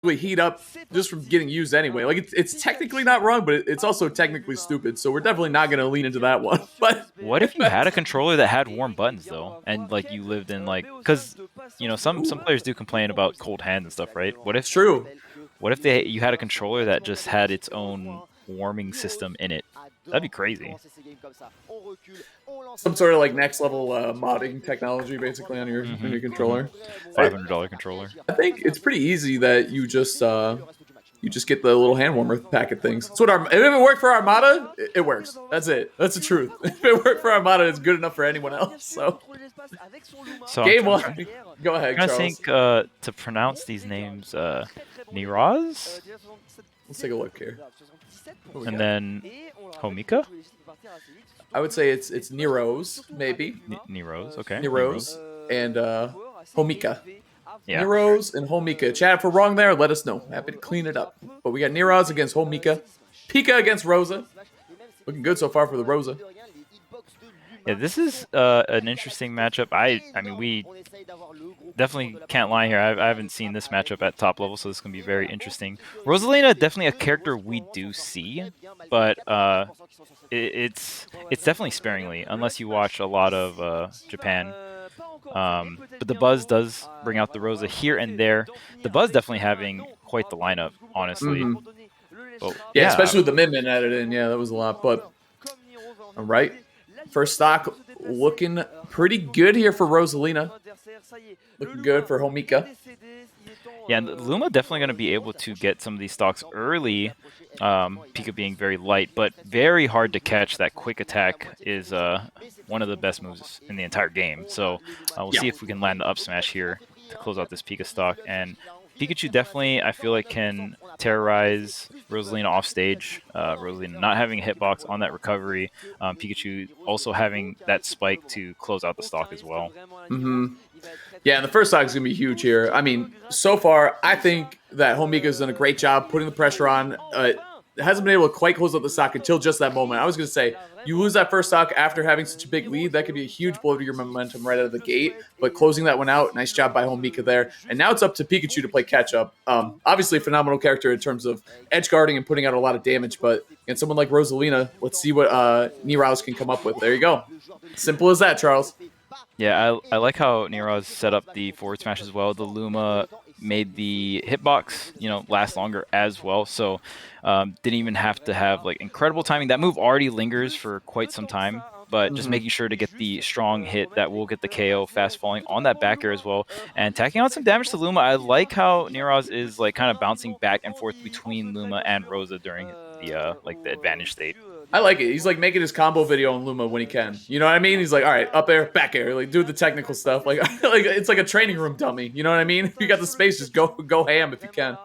heat up just from getting used anyway. Like it's technically not wrong, but it's also technically stupid. So we're definitely not going to lean into that one. But what if you had a controller that had warm buttons though, and like you lived in like, because you know some players do complain about cold hands and stuff, right? it's true. What if you had a controller that just had its own warming system in it? That'd be crazy. Some sort of like next level modding technology, basically on your controller. $500 controller. I think it's pretty easy that you just get the little hand warmer packet things. That's what if it worked for Armada, it works. That's it. That's the truth. If it worked for Armada, it's good enough for anyone else. So game one. Go ahead, I Charles. think to pronounce these names, Neeroz, Let's take a look here. and then Homika. I would say it's Neeroz, maybe. Neeroz, okay. Neeroz and Homika. Yeah. Neeroz and Homika. Chat, if we're wrong there, let us know. Happy to clean it up. But we got Neeroz against Homika. Pika against Rosa. Looking good so far for the Rosa. Yeah, this is an interesting matchup. I mean, we definitely can't lie here. I haven't seen this matchup at top level, so this is going to be very interesting. Rosalina, definitely a character we do see, but it's definitely sparingly, unless you watch a lot of Japan. But the Buzz does bring out the Rosa here and there. The Buzz definitely having quite the lineup, honestly. Oh, yeah, especially with the Min-Min added in. Yeah, that was a lot. But all right. First stock looking pretty good here for Rosalina. Looking good for Homika. Yeah, and Luma definitely going to be able to get some of these stocks early. Pika being very light, but very hard to catch. That quick attack is one of the best moves in the entire game. So we'll see if we can land the up smash here to close out this Pika stock. And Pikachu definitely, I feel like, can terrorize Rosalina off stage. Rosalina not having a hitbox on that recovery. Pikachu also having that spike to close out the stock as well. Yeah, and the first stock is going to be huge here. I mean, so far, I think that Homika's done a great job putting the pressure on. Hasn't been able to quite close out the stock until just that moment. I was going to say, you lose that first stock after having such a big lead, that could be a huge blow to your momentum right out of the gate. But closing that one out, nice job by Homika there. And now it's up to Pikachu to play catch-up. Obviously, a phenomenal character in terms of edge guarding and putting out a lot of damage. But against someone like Rosalina, let's see what Neeroz can come up with. There you go. Simple as that, Charles. Yeah, I like how Neeroz set up the forward smash as well. The Luma made the hitbox, last longer as well. So didn't even have to have like incredible timing. That move already lingers for quite some time, but just making sure to get the strong hit that will get the KO fast falling on that back air as well. And tacking on some damage to Luma. I like how Neeroz is like kind of bouncing back and forth between Luma and Rosa during the the advantage state. I like it. He's like making his combo video on Luma when he can. You know what I mean? He's like, all right, up air, back air, like do the technical stuff. Like it's like a training room dummy. You know what I mean? If you got the space, just go ham if you can.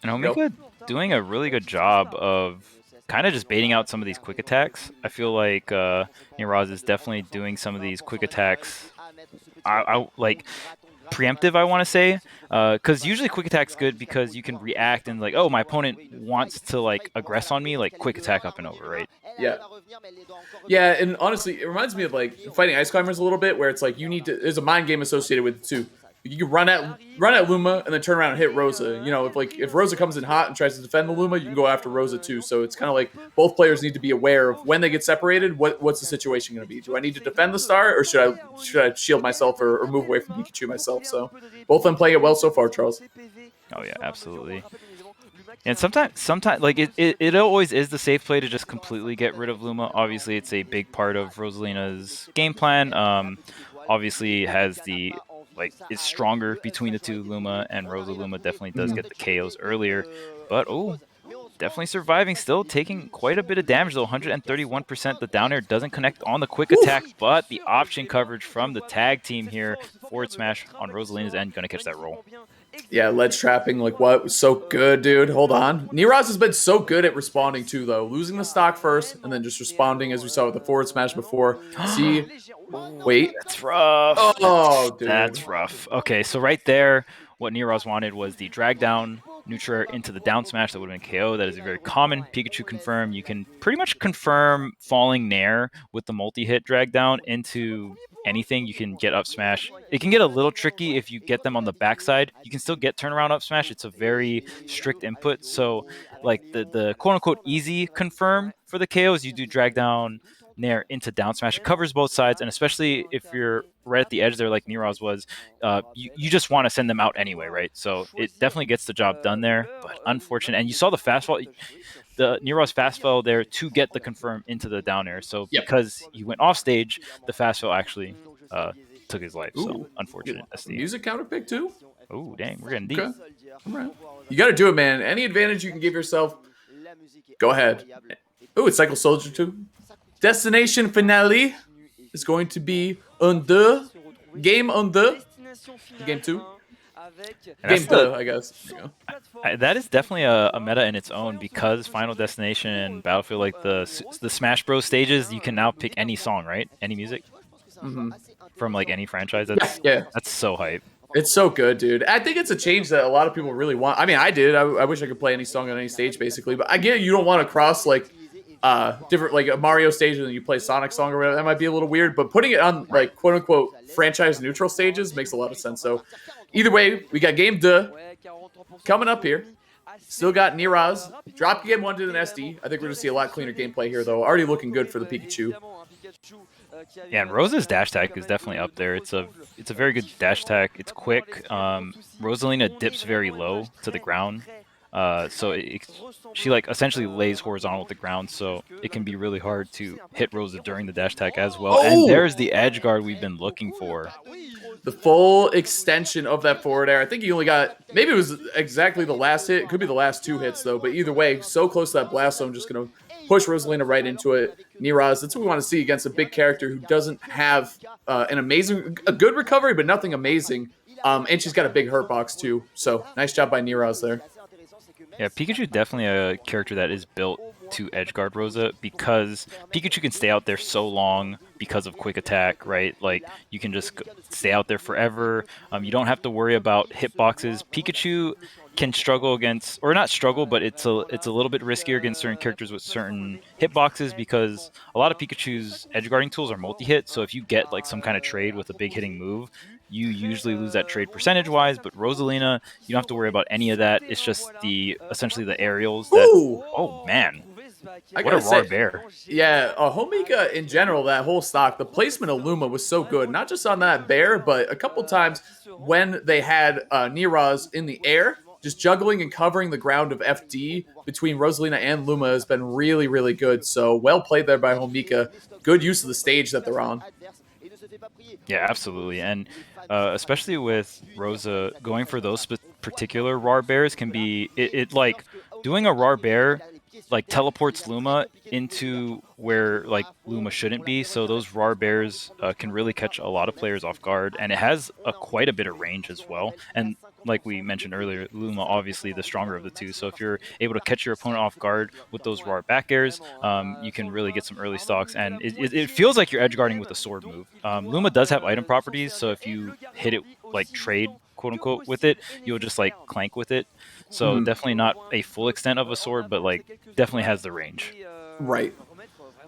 And Homika doing a really good job of kind of just baiting out some of these quick attacks. I feel like Neeroz is definitely doing some of these quick attacks. I like preemptive, I want to say, because usually quick attack's good because you can react and like, oh, my opponent wants to like aggress on me, like quick attack up and over, right? Yeah, and honestly, it reminds me of like fighting ice climbers a little bit, where it's like you need to. There's a mind game associated with it too. You can run at Luma and then turn around and hit Rosa. If Rosa comes in hot and tries to defend the Luma, you can go after Rosa too. So it's kind of like both players need to be aware of when they get separated. What's the situation going to be? Do I need to defend the star, or should I shield myself or move away from Pikachu myself? So both of them playing it well so far, Charles. Oh yeah, absolutely. And sometimes like it always is the safe play to just completely get rid of Luma. Obviously, it's a big part of Rosalina's game plan. Obviously, has the is stronger between the two, Luma and Rosa. Luma definitely does get the KOs earlier, but definitely surviving, still taking quite a bit of damage though. 131%. The down air doesn't connect on the quick attack, but the option coverage from the tag team here, forward smash on Rosalina's end, gonna catch that roll. Yeah, ledge trapping, like what? Was so good, dude. Hold on. Neeroz has been so good at responding too, though. Losing the stock first and then just responding, as we saw with the forward smash before. See? Wait. That's rough. Oh, dude. That's rough. Okay, so right there, what Neeroz wanted was the drag down neutral air into the down smash, that would have been KO. That is a very common Pikachu confirm. You can pretty much confirm falling Nair with the multi-hit drag down into anything. You can get up smash. It can get a little tricky if you get them on the backside. You can still get turnaround up smash. It's a very strict input. So like the quote unquote easy confirm for the KOs, you do drag down Nair into down smash. It covers both sides, and especially if you're right at the edge there, like Neeroz was, you just want to send them out anyway, right? So it definitely gets the job done there, but unfortunate. And you saw the fastball, the Neeroz fastball there to get the confirm into the down air. So because he went off stage, the fastball actually took his life. So unfortunate. SD. Music counter pick too? Oh, dang. We're getting deep. Okay. All right. You got to do it, man. Any advantage you can give yourself, go ahead. Oh, it's Cycle Soldier too. Destination finale is going to be on the game on the game 2. Game 2, I guess. That is definitely a meta in its own, because Final Destination and Battlefield, like the Smash Bros stages, you can now pick any song, right? Any music from like any franchise. That's so hype. It's so good, dude. I think it's a change that a lot of people really want. I mean, I did. I wish I could play any song on any stage, basically. But I get you don't want to cross like different, like a Mario stage and then you play Sonic song or whatever. That might be a little weird. But putting it on like quote unquote franchise neutral stages makes a lot of sense. So either way, we got game 2 coming up here. Still got Neeroz dropping game 1 to an SD. I think we're gonna see a lot cleaner gameplay here, though. Already looking good for the Pikachu. Yeah, and Rosa's dash attack is definitely up there. It's a very good dash attack. It's quick. Rosalina dips very low to the ground, so she like essentially lays horizontal with the ground, so it can be really hard to hit Rosa during the dash attack as well. Oh! And there's the edge guard we've been looking for. The full extension of that forward air. I think he only got, maybe it was exactly the last hit. It could be the last 2 hits, though. But either way, so close to that blast zone, just going to push Rosalina right into it. Neeroz, that's what we want to see against a big character who doesn't have a good recovery, but nothing amazing. And she's got a big hurt box, too. So nice job by Neeroz there. Yeah, Pikachu definitely a character that is built to edgeguard Rosa, because Pikachu can stay out there so long because of quick attack, right? Like you can just stay out there forever. You don't have to worry about hitboxes. Pikachu can struggle against, or not struggle, but it's a little bit riskier against certain characters with certain hitboxes, because a lot of Pikachu's edgeguarding tools are multi-hit. So if you get like some kind of trade with a big hitting move, you usually lose that trade percentage-wise. But Rosalina, you don't have to worry about any of that. It's just essentially the aerials that. Ooh. Oh man. What a raw bear. Yeah, Homika in general, that whole stock, the placement of Luma was so good. Not just on that bear, but a couple times when they had Neeroz in the air, just juggling and covering the ground of FD between Rosalina and Luma has been really, really good. So well played there by Homika. Good use of the stage that they're on. Yeah, absolutely. And especially with Rosa, going for those particular raw bears can be, it like doing a raw bear like teleports Luma into where like Luma shouldn't be, so those raw bears can really catch a lot of players off guard, and it has quite a bit of range as well. And like we mentioned earlier, Luma obviously the stronger of the two, so if you're able to catch your opponent off guard with those raw back airs, you can really get some early stocks, and it feels like you're edge guarding with a sword move. Luma does have item properties, so if you hit it like trade quote unquote with it, you'll just like clank with it. So definitely not a full extent of a sword, but like definitely has the range. Right.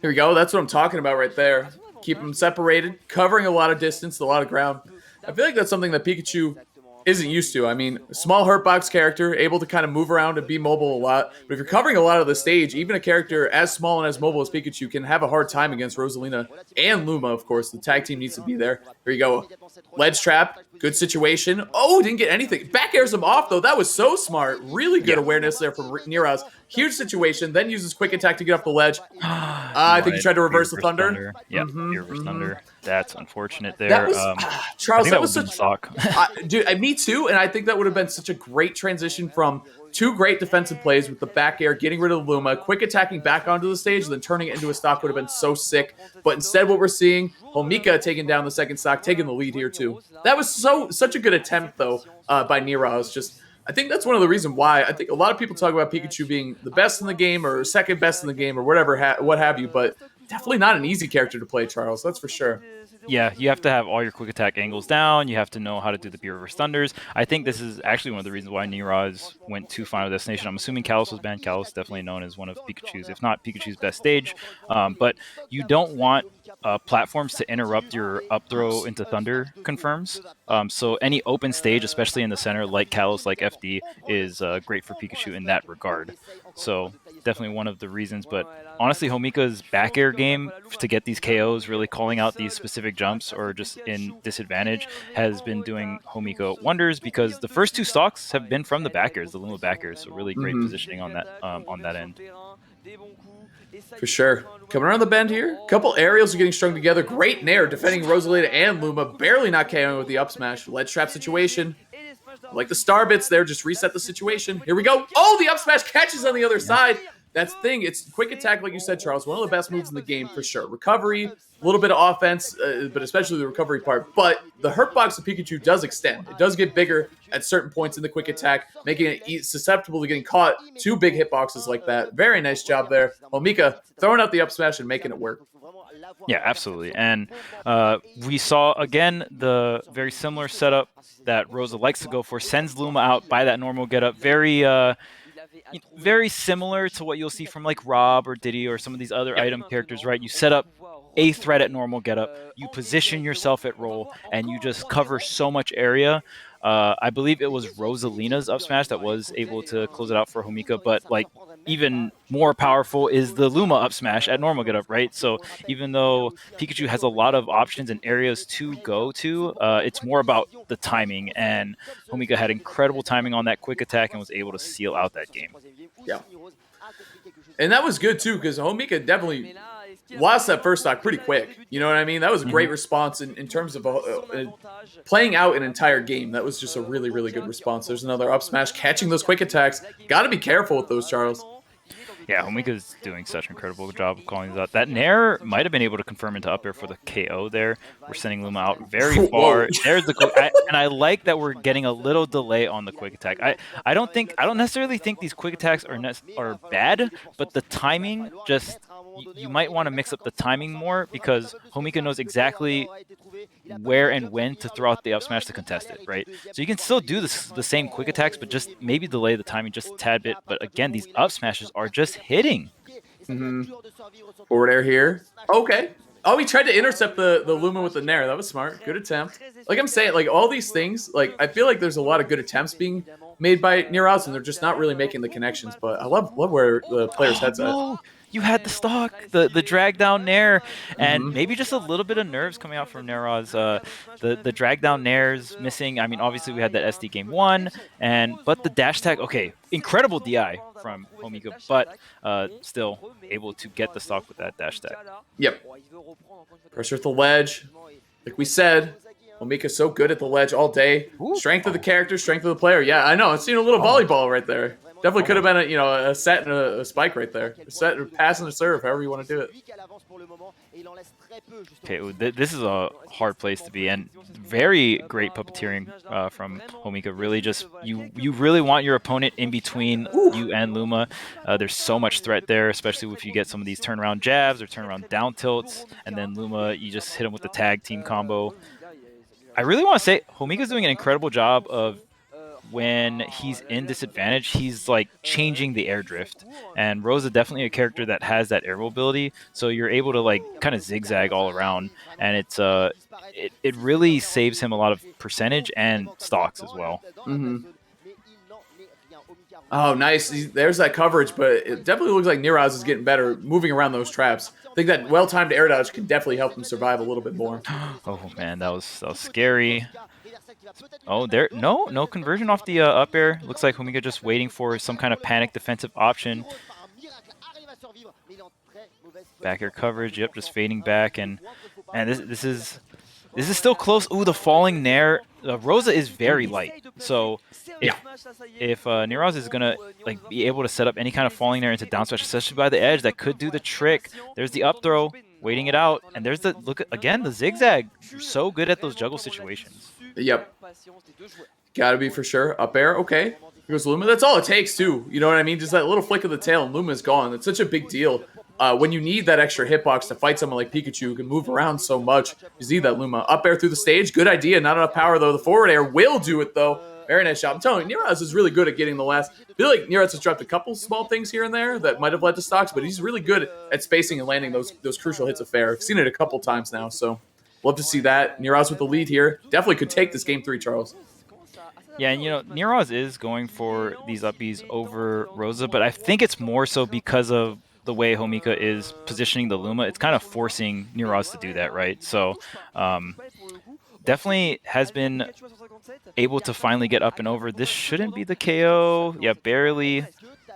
Here we go. That's what I'm talking about right there. Keep them separated, covering a lot of distance, a lot of ground. I feel like that's something that Pikachu isn't used to. I mean, small hurt box character, able to kind of move around and be mobile a lot. But if you're covering a lot of the stage, even a character as small and as mobile as Pikachu can have a hard time against Rosalina and Luma, of course. The tag team needs to be there. Here you go. Ledge trap. Good situation. Oh, didn't get anything. Back airs him off, though. That was so smart. Really good awareness there from Neeroz. Huge situation. Then uses quick attack to get up the ledge. I think he tried to reverse the thunder. Yeah, reverse thunder. That's unfortunate there. That was, Charles, that was such... suck. Dude, me too, and I think that would have been such a great transition from two great defensive plays with the back air, getting rid of the Luma, quick attacking back onto the stage, and then turning it into a stock would have been so sick. But instead what we're seeing, Homika taking down the second stock, taking the lead here too. That was such a good attempt, though, by Neeroz. Just, I think that's one of the reasons why I think a lot of people talk about Pikachu being the best in the game or second best in the game or whatever, what have you, but definitely not an easy character to play, Charles. That's for sure. Yeah, you have to have all your quick attack angles down. You have to know how to do the B reverse thunders. I think this is actually one of the reasons why Neeroz went to Final Destination. I'm assuming Kalos was banned. Kalos definitely known as one of Pikachu's, if not Pikachu's best stage. But you don't want platforms to interrupt your up throw into Thunder confirms. So any open stage, especially in the center, like Kalos, like FD, is great for Pikachu in that regard. So definitely one of the reasons. But honestly, Homika's back air game to get these KOs, really calling out these specific jumps or just in disadvantage, has been doing Homika wonders because the first two stocks have been from the backers, the Luma backers. So really great positioning on that end. For sure. Coming around the bend here. Couple aerials are getting strung together. Great nair defending Rosalina and Luma. Barely not KOing with the up smash. Ledge trap situation. Like the star bits there, just reset the situation. Here we go. Oh, the up smash catches on the other side. That's the thing. It's quick attack, like you said, Charles. One of the best moves in the game for sure. Recovery, a little bit of offense, but especially the recovery part. But the hurt box of Pikachu does extend. It does get bigger at certain points in the quick attack, making it susceptible to getting caught. Two big hitboxes like that. Very nice job there. Homika throwing out the up smash and making it work. Yeah, absolutely. And we saw, again, the very similar setup that Rosa likes to go for. Sends Luma out by that normal getup. Very similar to what you'll see from like Rob or Diddy or some of these other item characters, right? You set up a threat at normal getup, you position yourself at roll, and you just cover so much area. I believe it was Rosalina's up smash that was able to close it out for Homika, but like even more powerful is the Luma up smash at normal getup, right? So even though Pikachu has a lot of options and areas to go to, it's more about the timing, and Homika had incredible timing on that quick attack and was able to seal out that game. Yeah. And that was good too, because Homika definitely lost that first stock pretty quick. You know what I mean? That was a great response in terms of playing out an entire game. That was just a really, really good response. There's another up smash, catching those quick attacks. Got to be careful with those, Charles. Yeah, Homika's doing such an incredible job of calling these out. That Nair might have been able to confirm into up air for the KO there. We're sending Luma out very far. There's the and I like that we're getting a little delay on the quick attack. I don't necessarily think these quick attacks are bad, but the timing just you might want to mix up the timing more because Homika knows exactly where and when to throw out the up smash to contest it, right? So you can still do the same quick attacks, but just maybe delay the timing just a tad bit. But again, these up smashes are just hitting. Forward air here. Okay. Oh, he tried to intercept the Luma with the Nair. That was smart. Good attempt. Like I'm saying, like all these things, like I feel like there's a lot of good attempts being made by Neeroz, and they're just not really making the connections. But I love where the player's head's at. You had the stock, the drag down Nair, and maybe just a little bit of nerves coming out from Neeroz. The drag down Nair's missing. I mean, obviously we had that SD game 1, but the dash tag, okay, incredible DI from Homika, but still able to get the stock with that dash tag. Yep. Pressure at the ledge. Like we said, Homika's so good at the ledge all day. Strength of the character, strength of the player. Yeah, I know. I've seen a little volleyball right there. Definitely could have been a set and a spike right there. A set, a pass and a serve, however you want to do it. Okay, this is a hard place to be, and very great puppeteering from Homika. Really, just you really want your opponent in between you and Luma. There's so much threat there, especially if you get some of these turnaround jabs or turnaround down tilts, and then Luma, you just hit him with the tag team combo. I really want to say Homika's doing an incredible job of when he's in disadvantage, he's like changing the air drift. And Rosa definitely a character that has that air mobility, so you're able to like kind of zigzag all around, and it really saves him a lot of percentage and stocks as well. Oh, nice. There's that coverage, but it definitely looks like Neeroz is getting better moving around those traps. I think that well-timed air dodge can definitely help him survive a little bit more. Oh man, that was scary. Oh, there no conversion off the up air. Looks like Homika just waiting for some kind of panic defensive option. Back air coverage. Yep, just fading back, and this is still close. Ooh, the falling Nair. Rosa is very light, so if Neeroz is gonna like be able to set up any kind of falling Nair into down smash, especially by the edge, that could do the trick. There's the up throw, waiting it out, and there's the look again, the zigzag. You're so good at those juggle situations. Yep. Gotta be for sure. Up air, okay. Here goes Luma. That's all it takes too. You know what I mean? Just that little flick of the tail and Luma's gone. It's such a big deal. when you need that extra hitbox to fight someone like Pikachu who can move around so much, you see that Luma. Up air through the stage, good idea. Not enough power, though. The forward air will do it, though. Very nice job. I'm telling you, Neeroz is really good at getting the last. I feel like Neeroz has dropped a couple small things here and there that might have led to stocks, but he's really good at spacing and landing those crucial hits of fair. I've seen it a couple times now, so love to see that. Neeroz with the lead here. Definitely could take this game 3, Charles. Yeah, and Neeroz is going for these uppies over Rosa, but I think it's more so because of the way Homika is positioning the Luma. It's kind of forcing Neeroz to do that, right? So definitely has been able to finally get up and over. This shouldn't be the KO. Yeah, barely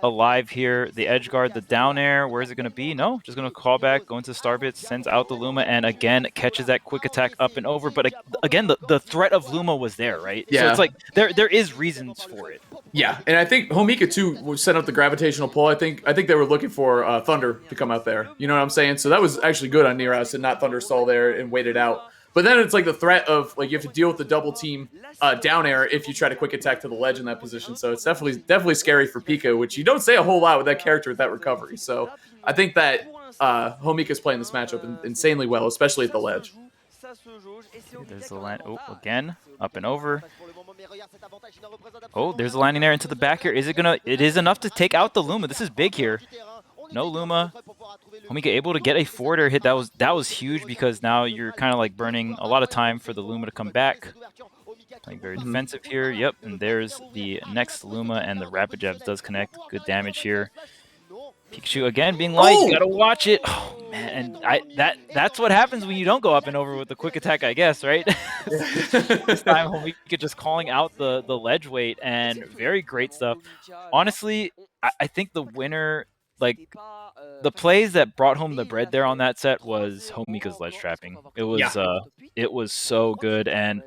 alive here. The edge guard, the down air, where is it going to be? No, just going to call back, go into Starbits, sends out the Luma, and again, catches that quick attack up and over. But again, the threat of Luma was there, right? Yeah. So it's like there is reasons for it. Yeah, and I think Homika, too, sent out the gravitational pull. I think they were looking for Thunder to come out there. You know what I'm saying? So that was actually good on Neeroz to not Thunder stall there and wait it out. But then it's like the threat of like you have to deal with the double team down air if you try to quick attack to the ledge in that position. So it's definitely scary for Pika, which you don't say a whole lot with that character with that recovery. So I think that Homika's playing this matchup insanely well, especially at the ledge. There's the land. Oh, again, up and over. Oh, there's a landing there into the back here. Is it gonna? It is enough to take out the Luma. This is big here. No Luma. Homika able to get a forward air hit. That was huge because now you're kind of like burning a lot of time for the Luma to come back. Playing very defensive here. Yep, and there's the next Luma, and the Rapid Jabs does connect. Good damage here. Pikachu again being light. You gotta watch it. Oh man, and that's what happens when you don't go up and over with the quick attack, I guess, right? This time Homika just calling out the ledge weight and very great stuff. Honestly, I think the winner, like the plays that brought home the bread there on that set was Homika's ledge trapping. It was so good, and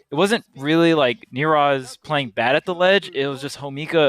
it wasn't really like Neeroz playing bad at the ledge. It was just Homika